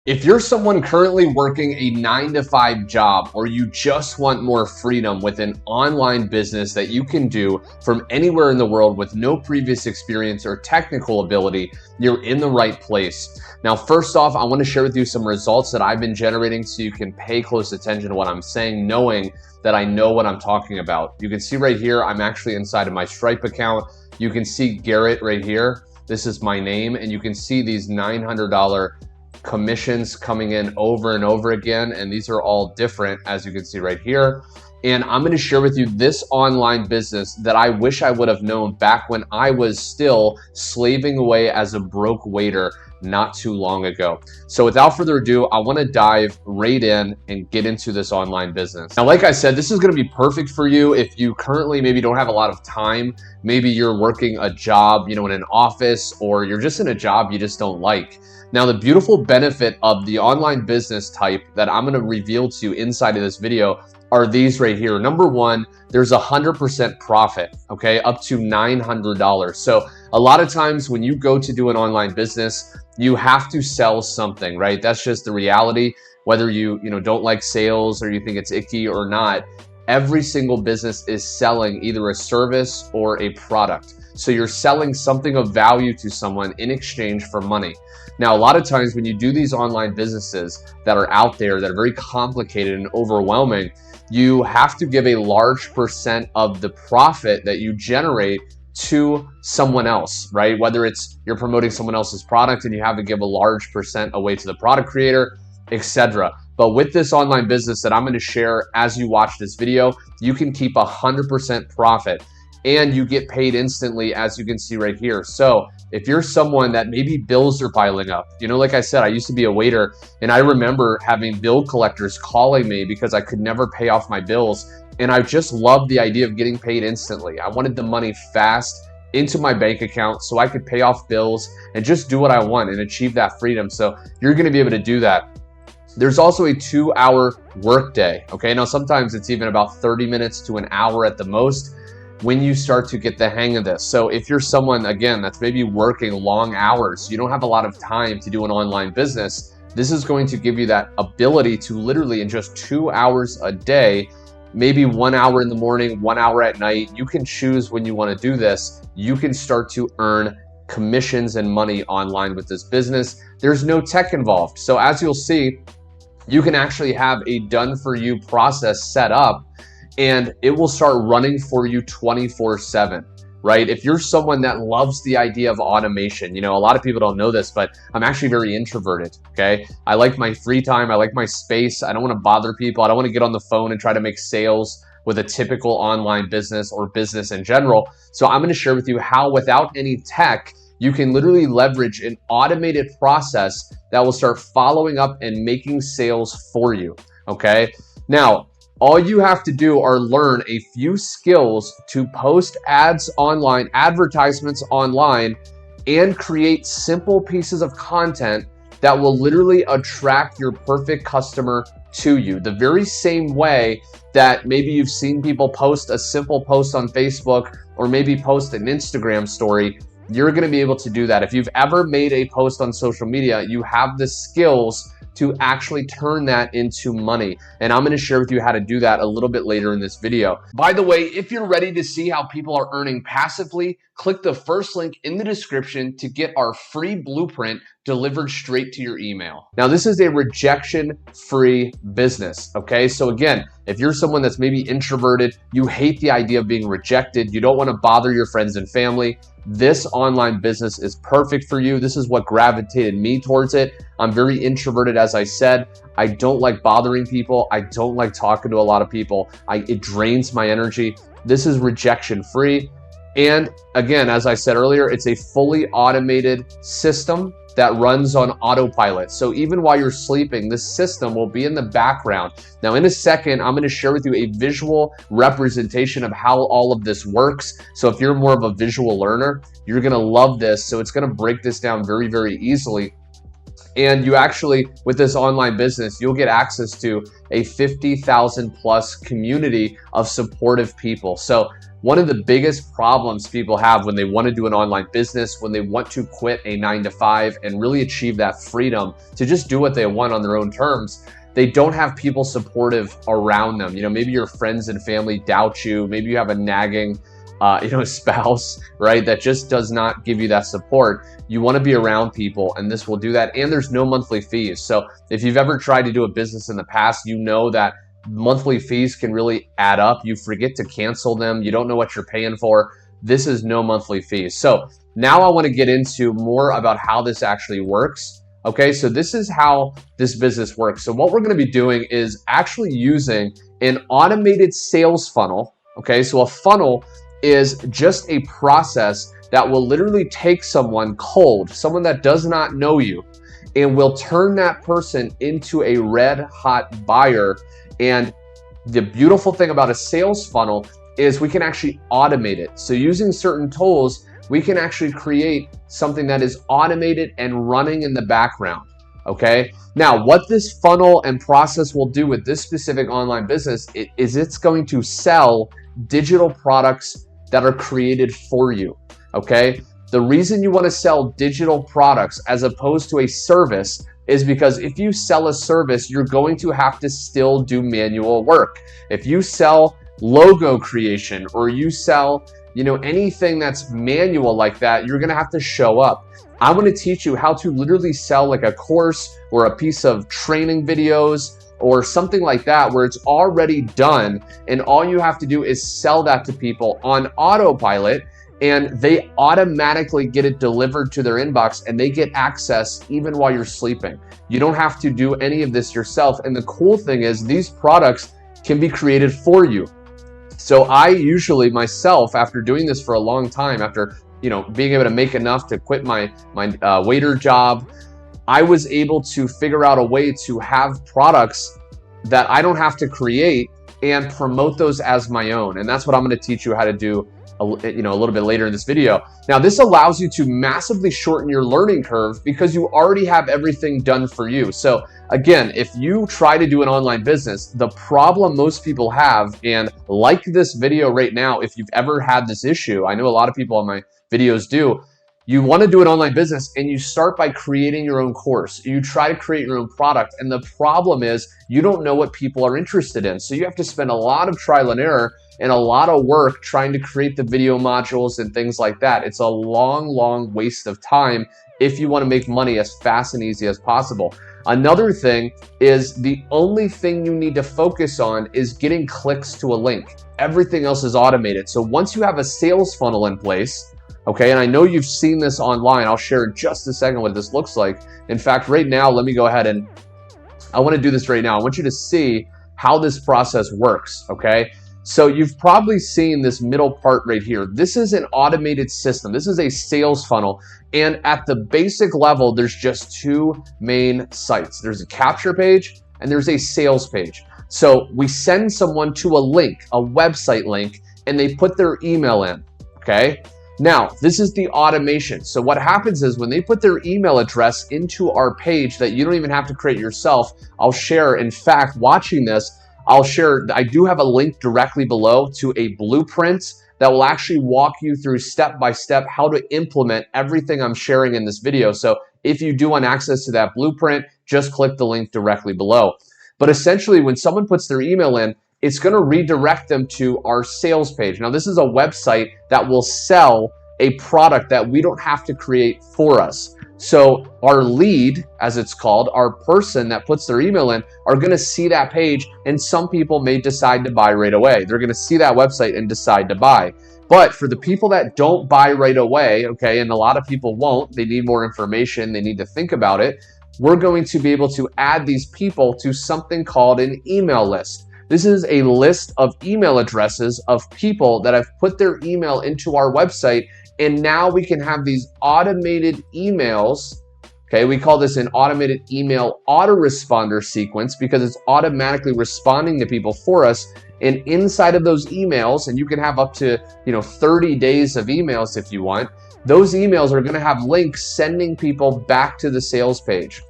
If you're someone currently working a 9-to-5 job, or you just want more freedom with an online business that you can do from anywhere in the world with no previous experience or technical ability, you're in the right place. Now, first off, I want to share with you some results that I've been generating so you can pay close attention to what I'm saying, knowing that I know what I'm talking about. You can see right here, I'm actually inside of my Stripe account. You can see Garrett right here. This is my name, and you can see these $900 commissions coming in over and over again, and these are all different, as you can see right here. And I'm going to share with you this online business that I wish I would have known back when I was still slaving away as a broke waiter not too long ago. So without further ado, I want to dive right in and get into this online business. Now, like I said, this is going to be perfect for you if you currently maybe don't have a lot of time. Maybe you're working a job, in an office, or you're just in a job you just don't like. Now, the beautiful benefit of the online business type that I'm going to reveal to you inside of this video are these right here. Number one, there's 100% profit, okay, up to $900. So a lot of times when you go to do an online business, you have to sell something, right? That's just the reality. Whether you don't like sales or you think it's icky or not, every single business is selling either a service or a product. So you're selling something of value to someone in exchange for money. Now, a lot of times when you do these online businesses that are out there that are very complicated and overwhelming, you have to give a large percent of the profit that you generate to someone else, right? Whether it's you're promoting someone else's product and you have to give a large percent away to the product creator, etc. But with this online business that I'm going to share as you watch this video, you can keep 100% profit and you get paid instantly, as you can see right here. So if you're someone that maybe bills are piling up, like I said, I used to be a waiter, and I remember having bill collectors calling me because I could never pay off my bills. And I just loved the idea of getting paid instantly. I wanted the money fast into my bank account so I could pay off bills and just do what I want and achieve that freedom. So you're going to be able to do that. There's also a 2-hour workday. Okay, now sometimes it's even about 30 minutes to an hour at the most when you start to get the hang of this. So if you're someone, again, that's maybe working long hours, you don't have a lot of time to do an online business, this is going to give you that ability to literally in just 2 hours a day, maybe 1 hour in the morning, 1 hour at night, you can choose when you want to do this. You can start to earn commissions and money online with this business. There's no tech involved. So as you'll see, you can actually have a done-for-you process set up, and it will start running for you 24/7, right? If you're someone that loves the idea of automation, a lot of people don't know this, but I'm actually very introverted, okay? I like my free time. I like my space. I don't want to bother people. I don't want to get on the phone and try to make sales with a typical online business or business in general. So I'm going to share with you how, without any tech, you can literally leverage an automated process that will start following up and making sales for you, okay? Now, all you have to do are learn a few skills to post ads online, advertisements online, and create simple pieces of content that will literally attract your perfect customer to you. The very same way that maybe you've seen people post a simple post on Facebook or maybe post an Instagram story, you're going to be able to do that. If you've ever made a post on social media, you have the skills to actually turn that into money. And I'm going to share with you how to do that a little bit later in this video. By the way, if you're ready to see how people are earning passively, click the first link in the description to get our free blueprint delivered straight to your email. Now, this is a rejection-free business, okay? So again, if you're someone that's maybe introverted, you hate the idea of being rejected, you don't want to bother your friends and family, this online business is perfect for you. This is what gravitated me towards it. I'm very introverted, as I said. I don't like bothering people. I don't like talking to a lot of people. It drains my energy. This is rejection-free. And again, as I said earlier, it's a fully automated system that runs on autopilot. So even while you're sleeping, this system will be in the background. Now, in a second, I'm going to share with you a visual representation of how all of this works. So if you're more of a visual learner, you're going to love this. So it's going to break this down very, very easily. And you actually, with this online business, you'll get access to a 50,000 plus community of supportive people. So one of the biggest problems people have when they want to do an online business, when they want to quit a 9 to 5 and really achieve that freedom to just do what they want on their own terms, they don't have people supportive around them. Maybe your friends and family doubt you. Maybe you have a nagging spouse, right, that just does not give you that support. You want to be around people, and this will do that. And there's no monthly fees. So if you've ever tried to do a business in the past, you know that monthly fees can really add up. You forget to cancel them. You don't know what you're paying for. This is no monthly fees. So now I want to get into more about how this actually works. Okay, so this is how this business works. So what we're going to be doing is actually using an automated sales funnel. Okay, so a funnel is just a process that will literally take someone cold, someone that does not know you, and will turn that person into a red hot buyer. And the beautiful thing about a sales funnel is we can actually automate it. So using certain tools, we can actually create something that is automated and running in the background. Okay. Now, what this funnel and process will do with this specific online business is it's going to sell digital products that are created for you. Okay. The reason you want to sell digital products as opposed to a service is because if you sell a service, you're going to have to still do manual work. If you sell logo creation or you sell, anything that's manual like that, you're going to have to show up. I'm going to teach you how to literally sell like a course or a piece of training videos or something like that where it's already done, and all you have to do is sell that to people on autopilot, and they automatically get it delivered to their inbox and they get access even while you're sleeping. You don't have to do any of this yourself. And the cool thing is these products can be created for you. So I usually myself, after doing this for a long time, after being able to make enough to quit my waiter job, I was able to figure out a way to have products that I don't have to create and promote those as my own. And that's what I'm going to teach you how to do a little bit later in this video. Now, this allows you to massively shorten your learning curve because you already have everything done for you. So again, if you try to do an online business, the problem most people have, and like this video right now, if you've ever had this issue, I know a lot of people on my videos do, you want to do an online business and you start by creating your own course. You try to create your own product, and the problem is you don't know what people are interested in. So you have to spend a lot of trial and error and a lot of work trying to create the video modules and things like that. It's a long waste of time if you want to make money as fast and easy as possible. Another thing is the only thing you need to focus on is getting clicks to a link. Everything else is automated. So once you have a sales funnel in place, okay, and I know you've seen this online, I'll share in just a second what this looks like. In fact, right now, let me go ahead and I want to do this right now. I want you to see how this process works, okay? So you've probably seen this middle part right here. This is an automated system. This is a sales funnel. And at the basic level, there's just two main sites. There's a capture page and there's a sales page. So we send someone to a link, a website link, and they put their email in, okay? Now, this is the automation. So what happens is when they put their email address into our page that you don't even have to create yourself, I'll share, in fact, watching this, I'll share, I do have a link directly below to a blueprint that will actually walk you through step by step how to implement everything I'm sharing in this video. So if you do want access to that blueprint, just click the link directly below. But essentially, when someone puts their email in, it's going to redirect them to our sales page. Now, this is a website that will sell a product that we don't have to create for us. So our lead, as it's called, our person that puts their email in, are going to see that page, and some people may decide to buy right away. They're going to see that website and decide to buy. But for the people that don't buy right away, okay, and a lot of people won't, they need more information, they need to think about it, we're going to be able to add these people to something called an email list. This is a list of email addresses of people that have put their email into our website, and now we can have these automated emails. Okay, we call this an automated email autoresponder sequence because it's automatically responding to people for us. And inside of those emails, and you can have up to 30 days of emails if you want, those emails are going to have links sending people back to the sales page.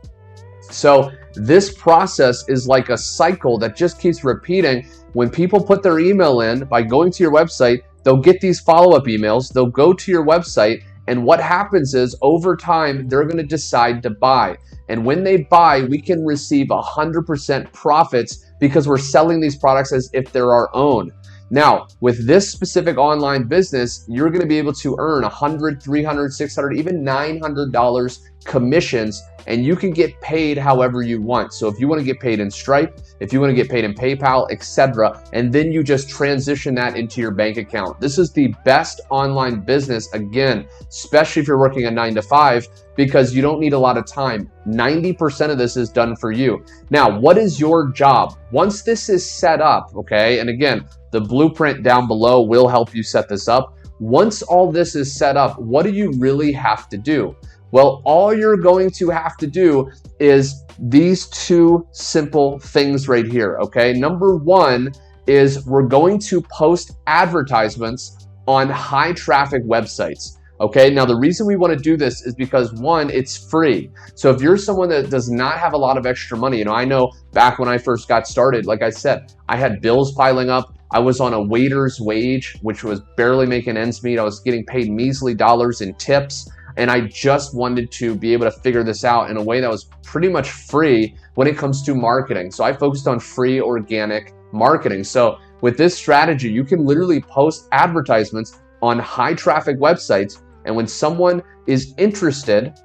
So this process is like a cycle that just keeps repeating. When people put their email in by going to your website, they'll get these follow-up emails, they'll go to your website, and what happens is over time, they're going to decide to buy. And when they buy, we can receive 100% profits because we're selling these products as if they're our own. Now, with this specific online business, you're going to be able to earn $100, $300, $600, even $900 commissions, and you can get paid however you want. So if you want to get paid in Stripe, if you want to get paid in PayPal, etc., and then you just transition that into your bank account. This is the best online business, again, especially if you're working a 9 to 5, because you don't need a lot of time. 90% of this is done for you. Now, what is your job? Once this is set up, okay, and again, the blueprint down below will help you set this up. Once all this is set up, what do you really have to do? Well, all you're going to have to do is these two simple things right here, okay? Number one is we're going to post advertisements on high traffic websites, okay? Now, the reason we want to do this is because one, it's free. So if you're someone that does not have a lot of extra money, I know back when I first got started, like I said, I had bills piling up. I was on a waiter's wage, which was barely making ends meet. I was getting paid measly dollars in tips. And I just wanted to be able to figure this out in a way that was pretty much free when it comes to marketing. So I focused on free organic marketing. So with this strategy, you can literally post advertisements on high traffic websites. And when someone is interested,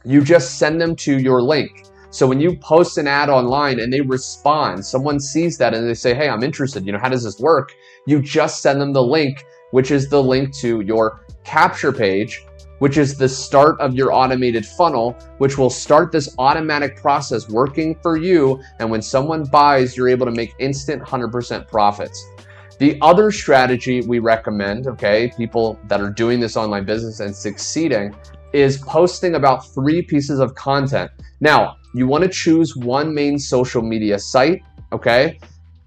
you just send them to your link. So when you post an ad online and they respond, someone sees that and they say, hey, I'm interested, how does this work? You just send them the link, which is the link to your capture page, which is the start of your automated funnel, which will start this automatic process working for you. And when someone buys, you're able to make instant 100% profits. The other strategy we recommend, okay, people that are doing this online business and succeeding, is posting about 3 pieces of content. Now, you want to choose one main social media site, okay?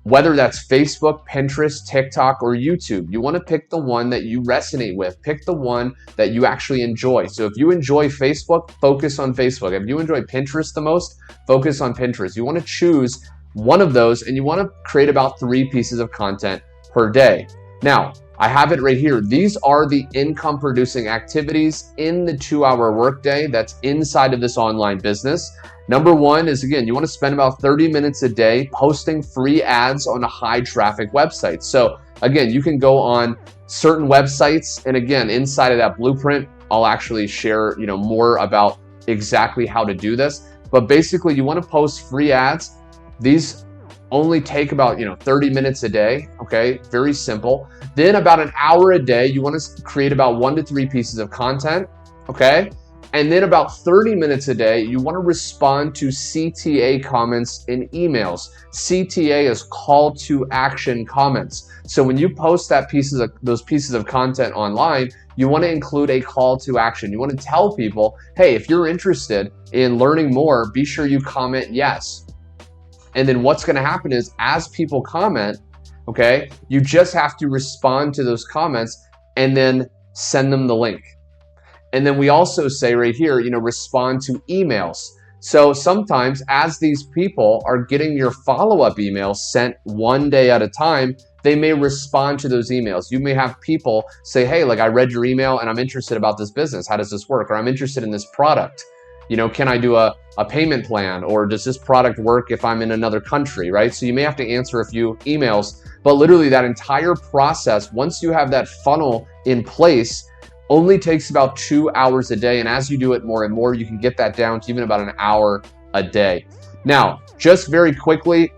Whether that's Facebook, Pinterest, TikTok, or YouTube, you want to pick the one that you resonate with. Pick the one that you actually enjoy. So if you enjoy Facebook, focus on Facebook. If you enjoy Pinterest the most, focus on Pinterest. You want to choose one of those and you want to create about 3 pieces of content per day. Now, I have it right here. These are the income producing activities in the 2-hour workday that's inside of this online business. Number one is, again, you want to spend about 30 minutes a day posting free ads on a high traffic website. So again, you can go on certain websites, and again, inside of that blueprint, I'll actually share, more about exactly how to do this. But basically, you want to post free ads. These only take about 30 minutes a day, okay? Very simple. Then about an hour a day, you want to create about 1 to 3 pieces of content, okay? And then about 30 minutes a day, you want to respond to CTA comments in emails. CTA is call to action comments. So when you post those pieces of content online, you want to include a call to action. You want to tell people, hey, if you're interested in learning more, be sure you comment yes. And then what's going to happen is as people comment, okay, you just have to respond to those comments and then send them the link. And then we also say right here, respond to emails. So sometimes as these people are getting your follow-up emails sent one day at a time, they may respond to those emails. You may have people say, hey, I read your email and I'm interested about this business. How does this work? Or I'm interested in this product. Can I do a payment plan? Or does this product work if I'm in another country, right? So you may have to answer a few emails, but literally that entire process, once you have that funnel in place, only takes about 2 hours a day. And as you do it more and more, you can get that down to even about an hour a day. Now, just very quickly,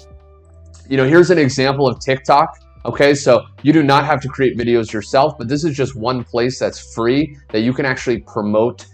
here's an example of TikTok. Okay, so you do not have to create videos yourself, but this is just one place that's free that you can actually promote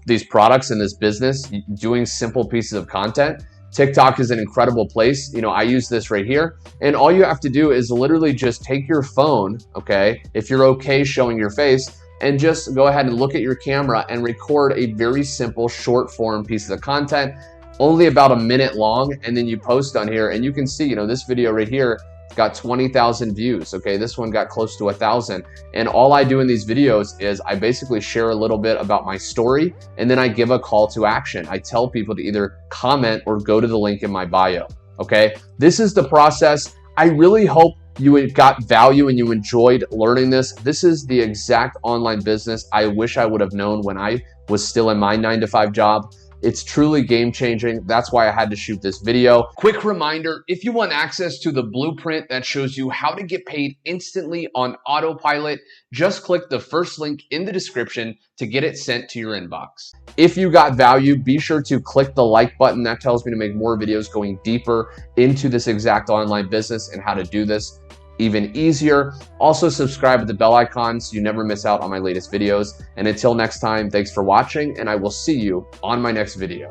these products in this business doing simple pieces of content. TikTok is an incredible place. I use this right here, and all you have to do is literally just take your phone, okay, if you're okay showing your face, and just go ahead and look at your camera and record a very simple short form piece of content, only about a minute long, and then you post on here, and you can see, this video right here got 20,000 views. Okay, this one got close to 1,000. And all I do in these videos is I basically share a little bit about my story, and then I give a call to action. I tell people to either comment or go to the link in my bio. Okay, this is the process. I really hope you got value and you enjoyed learning this, this is the exact online business I wish I would have known when I was still in my 9-to-5 job. It's truly game changing. That's why I had to shoot this video. Quick reminder, if you want access to the blueprint that shows you how to get paid instantly on autopilot, just click the first link in the description to get it sent to your inbox. If you got value, be sure to click the like button. That tells me to make more videos going deeper into this exact online business and how to do this even easier. Also subscribe with the bell icon so you never miss out on my latest videos. And until next time, thanks for watching, and I will see you on my next video.